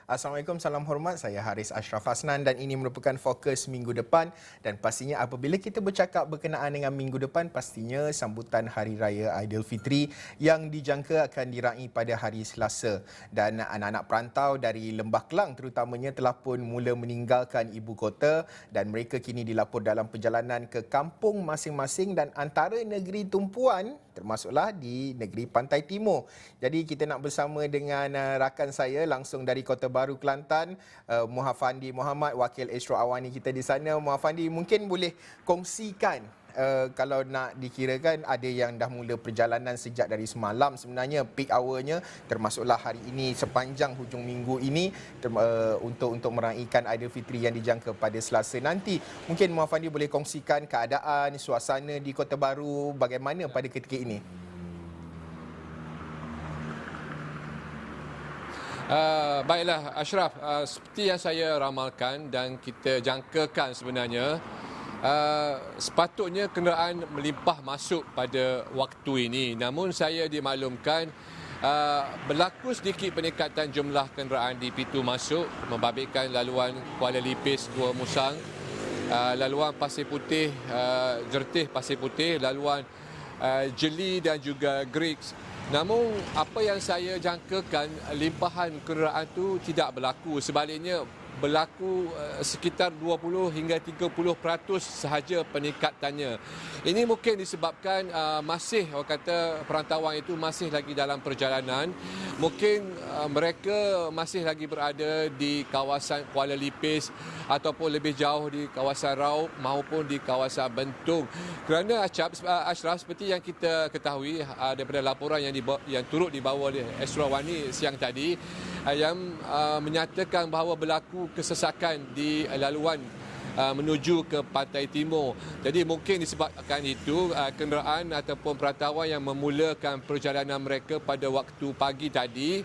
Assalamualaikum, salam hormat. Saya Haris Ashraf Hasnan dan ini merupakan fokus minggu depan. Dan pastinya apabila kita bercakap berkenaan dengan minggu depan, pastinya sambutan Hari Raya Aidilfitri yang dijangka akan diraih pada hari Selasa. Dan anak-anak perantau dari Lembah Kelang terutamanya telah pun mula meninggalkan ibu kota dan mereka kini dilapor dalam perjalanan ke kampung masing-masing dan antara negeri tumpuan termasuklah di negeri Pantai Timur. Jadi kita nak bersama dengan rakan saya langsung dari Kota Baru, Kelantan, Muhafandi Muhammad, wakil Astro Awani kita di sana. Muhafandi, mungkin boleh kongsikan kalau nak dikirakan ada yang dah mula perjalanan sejak dari semalam sebenarnya peak hournya, termasuklah hari ini sepanjang hujung minggu ini untuk meraihkan Aidilfitri yang dijangka pada Selasa nanti. Mungkin Muhafandi boleh kongsikan keadaan, suasana di Kota Baru bagaimana pada ketika ini? Baiklah Ashraf, seperti yang saya ramalkan dan kita jangkakan sebenarnya, sepatutnya kenderaan melimpah masuk pada waktu ini. Namun saya dimaklumkan berlaku sedikit peningkatan jumlah kenderaan di pintu masuk membabitkan laluan Kuala Lipis Gua Musang, laluan Pasir Putih, Jertih Pasir Putih, laluan Jeli dan juga Greeks. Namun apa yang saya jangkakan, limpahan kenderaan itu tidak berlaku. Sebaliknya berlaku sekitar 20 hingga 30% sahaja peningkatannya. Ini mungkin disebabkan masih orang kata perantauan itu masih lagi dalam perjalanan. Mungkin mereka masih lagi berada di kawasan Kuala Lipis ataupun lebih jauh di kawasan Raub maupun di kawasan Bentung. Kerana Ashraf, seperti yang kita ketahui daripada laporan yang turut dibawa oleh Astro Awani siang tadi, yang menyatakan bahawa berlaku kesesakan di laluan menuju ke Pantai Timur. Jadi mungkin disebabkan itu kenderaan ataupun perantauan yang memulakan perjalanan mereka pada waktu pagi tadi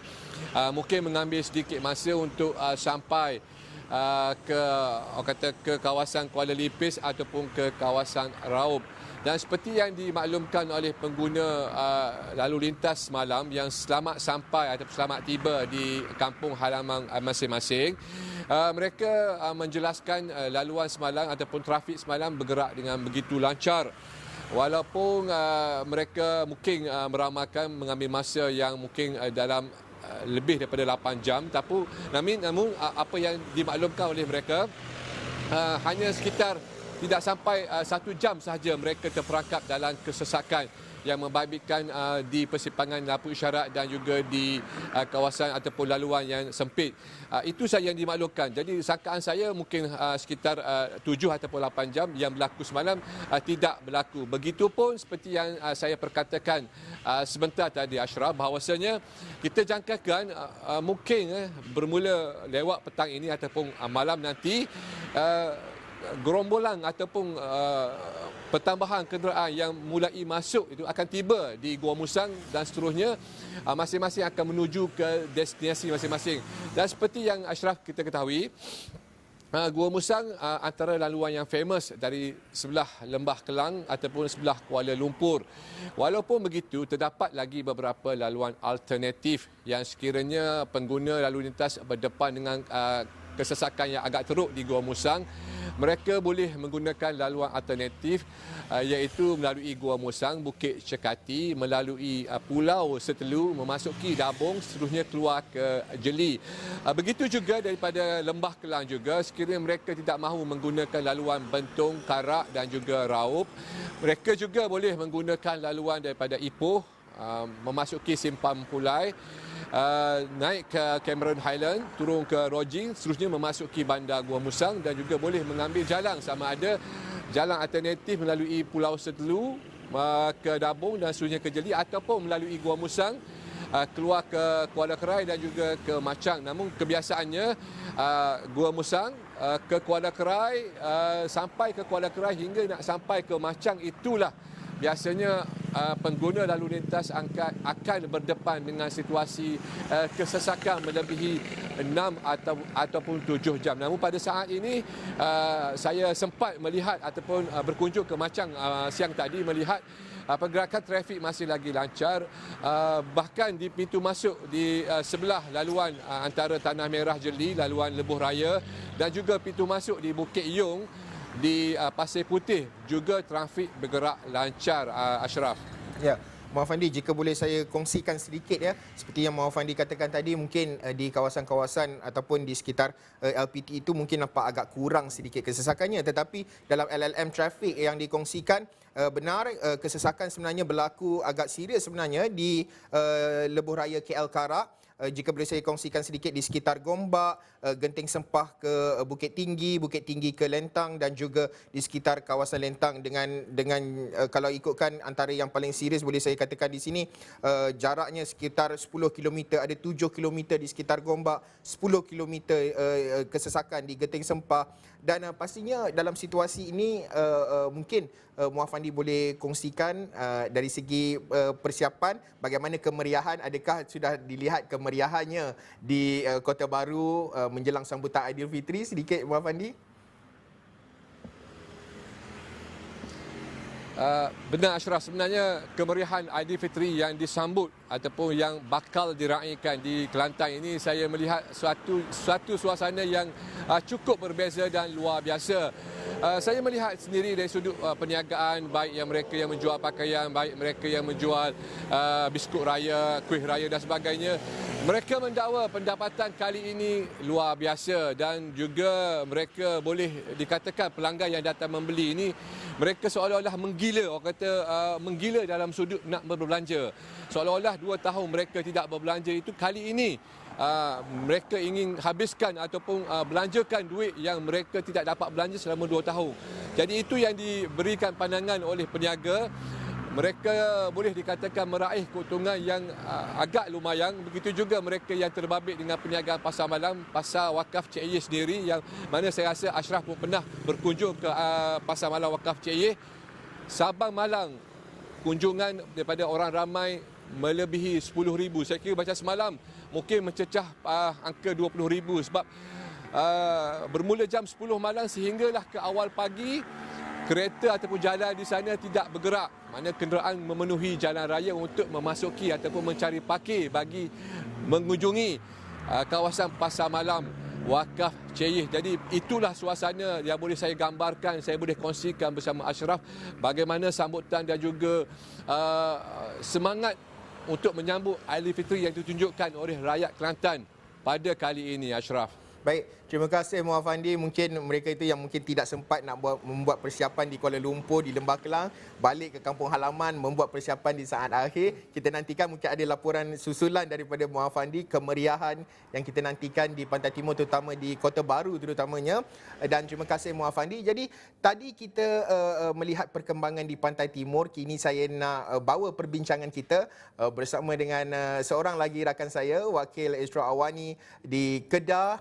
mungkin mengambil sedikit masa untuk sampai ke kawasan Kuala Lipis ataupun ke kawasan Raub. Dan seperti yang dimaklumkan oleh pengguna lalu lintas semalam yang selamat sampai atau selamat tiba di kampung halaman masing-masing, mereka menjelaskan laluan semalam ataupun trafik semalam bergerak dengan begitu lancar. Walaupun mereka mungkin meramalkan mengambil masa yang mungkin dalam lebih daripada 8 jam, namun apa yang dimaklumkan oleh mereka hanya sekitar tidak sampai 1 jam sahaja mereka terperangkap dalam kesesakan yang membabitkan di persimpangan lampu isyarat dan juga di kawasan ataupun laluan yang sempit. Itu saja yang dimaklumkan. Jadi sangkaan saya mungkin sekitar 7 ataupun 8 jam yang berlaku semalam tidak berlaku. Begitupun seperti yang saya perkatakan sebentar tadi Ashraf, bahawasanya kita jangkakan mungkin bermula lewat petang ini ataupun malam nanti gerombolan ataupun pertambahan kenderaan yang mulai masuk itu akan tiba di Gua Musang dan seterusnya masing-masing akan menuju ke destinasi masing-masing. Dan seperti yang Ashraf kita ketahui, Gua Musang antara laluan yang famous dari sebelah Lembah Kelang ataupun sebelah Kuala Lumpur. Walaupun begitu, terdapat lagi beberapa laluan alternatif yang sekiranya pengguna lalu lintas berdepan dengan kesesakan yang agak teruk di Gua Musang, mereka boleh menggunakan laluan alternatif iaitu melalui Gua Musang, Bukit Cekati, melalui Pulau Setelu, memasuki Dabong, seterusnya keluar ke Jeli. Begitu juga daripada Lembah Kelang juga, sekiranya mereka tidak mahu menggunakan laluan Bentung, Karak dan juga Raub, mereka juga boleh menggunakan laluan daripada Ipoh, memasuki Simpang Pulai, naik ke Cameron Highland, turun ke Rojing, seterusnya memasuki bandar Gua Musang dan juga boleh mengambil jalan sama ada jalan alternatif melalui Pulau Setelu ke Dabong dan seterusnya ke Jeli ataupun melalui Gua Musang keluar ke Kuala Kerai dan juga ke Machang. Namun kebiasaannya Gua Musang ke Kuala Kerai, sampai ke Kuala Kerai hingga nak sampai ke Machang, itulah biasanya pengguna lalu lintas akan berdepan dengan situasi kesesakan melebihi 6 ataupun 7 jam. Namun pada saat ini saya sempat melihat ataupun berkunjung ke Machang siang tadi, melihat pergerakan trafik masih lagi lancar. Bahkan di pintu masuk di sebelah laluan antara Tanah Merah Jeli, laluan Lebuh Raya, dan juga pintu masuk di Bukit Yong di Pasir Putih juga trafik bergerak lancar, Ashraf. Ya, Muhammad Fandi, jika boleh saya kongsikan sedikit ya, seperti yang Muhammad Fandi katakan tadi, mungkin di kawasan-kawasan ataupun di sekitar LPT itu mungkin nampak agak kurang sedikit kesesakannya, tetapi dalam LLM traffic yang dikongsikan, benar kesesakan sebenarnya berlaku agak serius sebenarnya di Lebuh Raya KL Karak. Jika boleh saya kongsikan sedikit di sekitar Gombak, Genting Sempah ke Bukit Tinggi ke Lentang, dan juga di sekitar kawasan Lentang dengan kalau ikutkan antara yang paling serius boleh saya katakan di sini jaraknya sekitar 10 km, ada 7 km di sekitar Gombak, 10 km kesesakan di Genting Sempah. Dan pastinya dalam situasi ini mungkin Muhammad Fandi boleh kongsikan dari segi persiapan bagaimana kemeriahan, adakah sudah dilihat kemeriahannya di Kota Baru menjelang sambutan Aidilfitri sedikit Muhammad Fandi? Benar Ashraf, sebenarnya kemeriahan Aidilfitri yang disambut ataupun yang bakal diraikan di Kelantan ini, saya melihat suatu suasana yang cukup berbeza dan luar biasa. Saya melihat sendiri dari sudut perniagaan, baik yang mereka yang menjual pakaian, baik mereka yang menjual biskut raya, kuih raya dan sebagainya. Mereka mendakwa pendapatan kali ini luar biasa, dan juga mereka boleh dikatakan pelanggan yang datang membeli ini, mereka seolah-olah menggila, orang kata menggila dalam sudut nak berbelanja. Seolah-olah 2 tahun mereka tidak berbelanja itu, kali ini mereka ingin habiskan ataupun belanjakan duit yang mereka tidak dapat belanja selama 2 tahun. Jadi itu yang diberikan pandangan oleh peniaga. Mereka boleh dikatakan meraih keuntungan yang agak lumayan. Begitu juga mereka yang terbabit dengan perniagaan pasar malam, pasar wakaf Cik Ye sendiri, yang mana saya rasa Ashraf pun pernah berkunjung ke pasar malam wakaf Cik Ye. Sabang malang kunjungan daripada orang ramai melebihi 10,000. Saya kira macam semalam mungkin mencecah angka 20,000, sebab bermula jam 10 malam sehinggalah ke awal pagi, kereta ataupun jalan di sana tidak bergerak. Mana kenderaan memenuhi jalan raya untuk memasuki ataupun mencari parkir bagi mengunjungi kawasan pasar malam wakaf Cik Ye. Jadi itulah suasana yang boleh saya gambarkan, saya boleh kongsikan bersama Ashraf, bagaimana sambutan dan juga semangat untuk menyambut Aidilfitri yang ditunjukkan oleh rakyat Kelantan pada kali ini, Ashraf. Baik, terima kasih Muhammad Fandi. Mungkin mereka itu yang mungkin tidak sempat nak membuat persiapan di Kuala Lumpur, di Lembah Kelang, balik ke kampung halaman membuat persiapan di saat akhir. Kita nantikan mungkin ada laporan susulan daripada Muhammad Fandi, kemeriahan yang kita nantikan di Pantai Timur, terutama di Kota Baru terutamanya. Dan terima kasih Muhammad Fandi. Jadi tadi kita melihat perkembangan di Pantai Timur. Kini saya nak bawa perbincangan kita bersama dengan seorang lagi rakan saya, Wakil Ezra Awani di Kedah,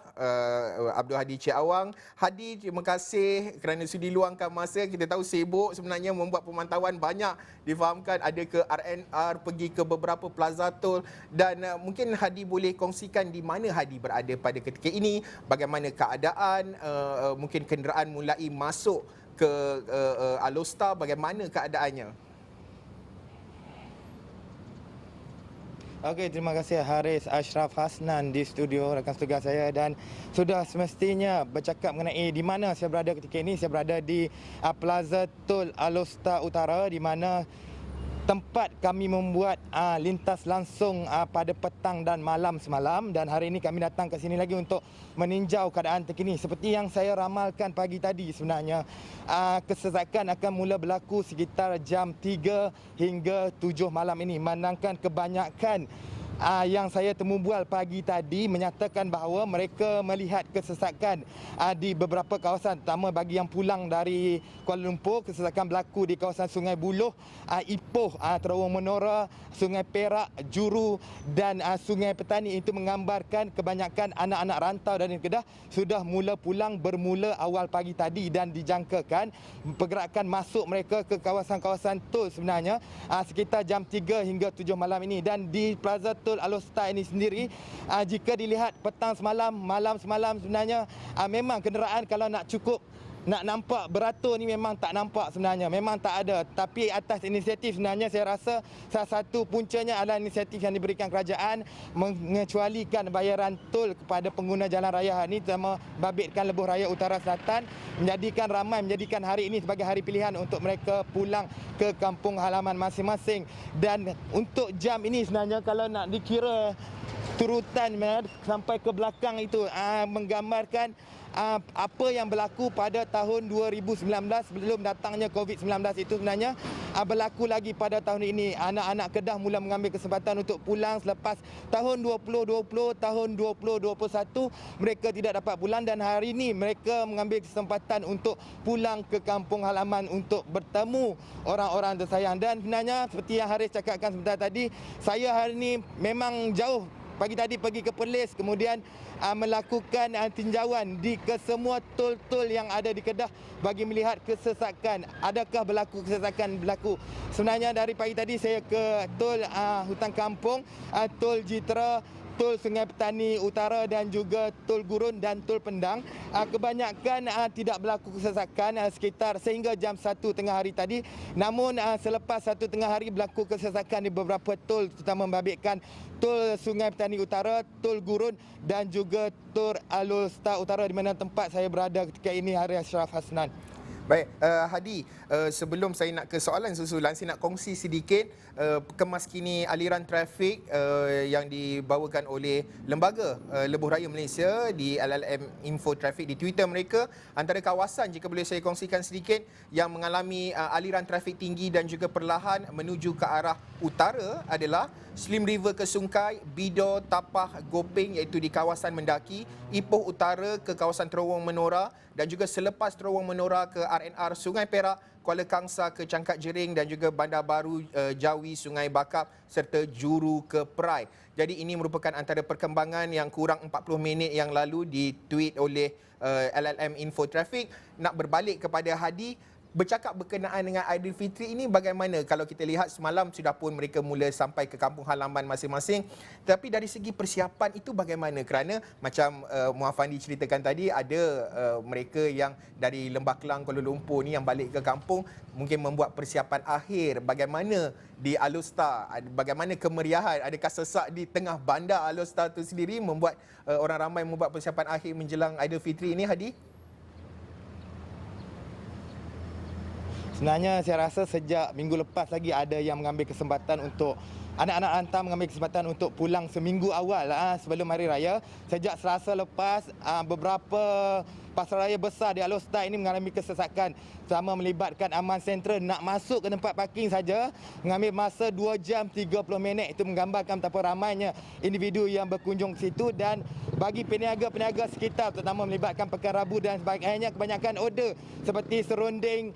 Abdul Hadi Cik Awang. Hadi, terima kasih kerana sudi luangkan masa. Kita tahu sibuk sebenarnya membuat pemantauan, banyak difahamkan, ada ke RNR, pergi ke beberapa Plaza Tol, dan mungkin Hadi boleh kongsikan di mana Hadi berada pada ketika ini, bagaimana keadaan, mungkin kenderaan mulai masuk ke Alostar, bagaimana keadaannya? Okey, terima kasih Haris Ashraf Hasnan di studio rakan setugas saya, dan sudah semestinya bercakap mengenai di mana saya berada ketika ini. Saya berada di Plaza Tol Alostar Utara, di mana tempat kami membuat lintas langsung pada petang dan malam semalam, dan hari ini kami datang ke sini lagi untuk meninjau keadaan terkini. Seperti yang saya ramalkan pagi tadi, sebenarnya kesesakan akan mula berlaku sekitar jam 3 hingga 7 malam ini. Manangkan kebanyakan yang saya temu bual pagi tadi menyatakan bahawa mereka melihat kesesakan di beberapa kawasan, terutama bagi yang pulang dari Kuala Lumpur. Kesesakan berlaku di kawasan Sungai Buloh, Ipoh, Terowong Menora, Sungai Perak, Juru dan Sungai Petani. Itu menggambarkan kebanyakan anak-anak rantau dari Kedah sudah mula pulang bermula awal pagi tadi, dan dijangkakan pergerakan masuk mereka ke kawasan-kawasan tol sebenarnya sekitar jam 3 hingga 7 malam ini. Dan di Plaza Tol Alostar ini sendiri, jika dilihat petang semalam, malam semalam, sebenarnya memang kenderaan kalau nak nak nampak beratur ni memang tak nampak sebenarnya, memang tak ada. Tapi atas inisiatif sebenarnya saya rasa salah satu puncanya adalah inisiatif yang diberikan kerajaan mengecualikan bayaran tol kepada pengguna jalan raya ini, terutama babitkan Lebuh Raya Utara Selatan, menjadikan hari ini sebagai hari pilihan untuk mereka pulang ke kampung halaman masing-masing. Dan untuk jam ini sebenarnya kalau nak dikira turutan sampai ke belakang itu menggambarkan apa yang berlaku pada tahun 2019 sebelum datangnya COVID-19 itu sebenarnya berlaku lagi pada tahun ini. Anak-anak Kedah mula mengambil kesempatan untuk pulang selepas tahun 2020, tahun 2021 mereka tidak dapat pulang, dan hari ini mereka mengambil kesempatan untuk pulang ke kampung halaman untuk bertemu orang-orang tersayang. Dan sebenarnya seperti yang Haris cakapkan sebentar tadi, saya hari ini memang jauh. Pagi tadi pergi ke Perlis, kemudian melakukan tinjauan di kesemua tol-tol yang ada di Kedah bagi melihat kesesakan. Adakah kesesakan berlaku? Sebenarnya dari pagi tadi saya ke tol Hutan Kampung, tol Jitera, tol Sungai Petani Utara dan juga tol Gurun dan tol Pendang. Kebanyakan tidak berlaku kesesakan sekitar sehingga jam 1 tengah hari tadi. Namun selepas 1 tengah hari berlaku kesesakan di beberapa tol, terutama membabitkan tol Sungai Petani Utara, tol Gurun dan juga tol Alor Star Utara di mana tempat saya berada ketika ini, Haris Ashraf Hasnan. Baik, Hadi, sebelum saya nak ke soalan susulan, saya nak kongsi sedikit kemaskini aliran trafik yang dibawakan oleh Lembaga Lebuh Raya Malaysia di LLM Info Traffic di Twitter mereka. Antara kawasan, jika boleh saya kongsikan sedikit, yang mengalami aliran trafik tinggi dan juga perlahan menuju ke arah utara adalah Slim River ke Sungkai, Bidor, Tapah, Gopeng iaitu di kawasan Mendaki, Ipoh Utara ke kawasan Terowong Menora dan juga selepas Terowong Menora ke RNR Sungai Perak, Kuala Kangsar ke Cangkat Jering dan juga Bandar Baru Jawi Sungai Bakap serta Juru ke Perai. Jadi ini merupakan antara perkembangan yang kurang 40 minit yang lalu ditweet oleh LLM Info Traffic. Nak berbalik kepada Hadi, bercakap berkenaan dengan Aidilfitri ini, bagaimana kalau kita lihat semalam sudah pun mereka mula sampai ke kampung halaman masing-masing, tapi dari segi persiapan itu bagaimana? Kerana macam Muhammad Fandi ceritakan tadi, ada mereka yang dari Lembah Kelang, Kuala Lumpur ni yang balik ke kampung mungkin membuat persiapan akhir. Bagaimana di Alor Star, bagaimana kemeriahan, adakah sesak di tengah bandar Alor Star itu sendiri membuat orang ramai membuat persiapan akhir menjelang Aidilfitri ini, Hadi? Sebenarnya saya rasa sejak minggu lepas lagi ada yang mengambil kesempatan untuk anak-anak rantau mengambil kesempatan untuk pulang seminggu awal sebelum Hari Raya. Sejak Selasa lepas, beberapa pasaraya besar di Alor Star ini mengalami kesesakan, sama melibatkan Aman Sentral. Nak masuk ke tempat parking saja mengambil masa 2 jam 30 minit. Itu menggambarkan betapa ramainya individu yang berkunjung ke situ. Dan bagi peniaga-peniaga sekitar, terutama melibatkan Pekan Rabu dan sebagainya, kebanyakan order seperti serunding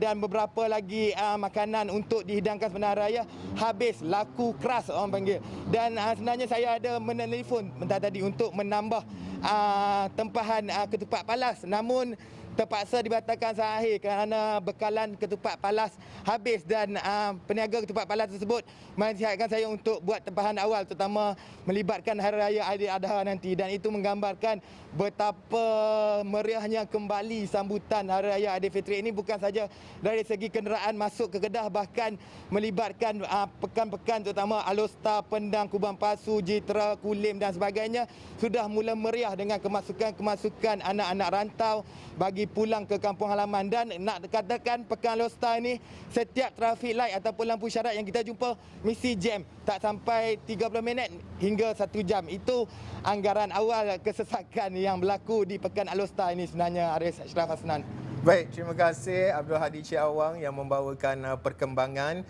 dan beberapa lagi makanan untuk dihidangkan sebenar raya habis, laku keras orang panggil. Dan sebenarnya saya ada menelefon bentar tadi untuk menambah tempahan ketupat palas, namun terpaksa dibatalkan seakhir kerana bekalan ketupat palas habis. Dan peniaga ketupat palas tersebut menasihatkan saya untuk buat tempahan awal, terutama melibatkan Hari Raya Aidiladha nanti. Dan itu menggambarkan betapa meriahnya kembali sambutan Hari Raya Aidilfitri ini, bukan saja dari segi kenderaan masuk ke Kedah, bahkan melibatkan pekan-pekan terutama Alor Star, Pendang, Kubang Pasu, Jitera, Kulim dan sebagainya sudah mula meriah dengan kemasukan anak-anak rantau bagi pulang ke kampung halaman. Dan nak katakan Pekan Alor Star ini, setiap traffic light ataupun lampu syarat yang kita jumpa mesti jam, tak sampai 30 minit hingga 1 jam. Itu anggaran awal kesesakan yang berlaku di Pekan Alor Star ini sebenarnya, Haris Ashraf Hasnan. Baik, terima kasih Abdul Hadi Cik Awang yang membawakan perkembangan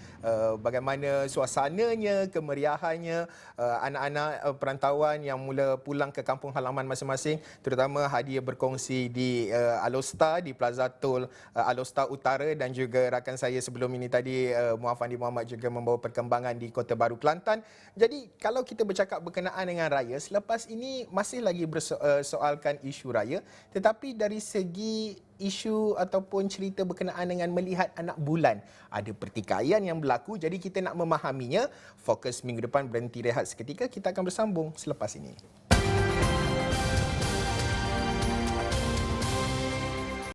bagaimana suasananya, kemeriahannya, anak-anak perantauan yang mula pulang ke kampung halaman masing-masing, terutama Hadi berkongsi di Alor Star, di Plaza Tol Alor Star Utara, dan juga rakan saya sebelum ini tadi Muhammad Fandi Muhammad juga membawa perkembangan di Kota Baru Kelantan. Jadi kalau kita bercakap berkenaan dengan raya, selepas ini masih lagi bersoalkan isu raya, tetapi dari segi isu ataupun cerita berkenaan dengan melihat anak bulan, ada pertikaian yang berlaku. Jadi kita nak memahaminya. Fokus minggu depan berhenti rehat seketika. Kita akan bersambung selepas ini.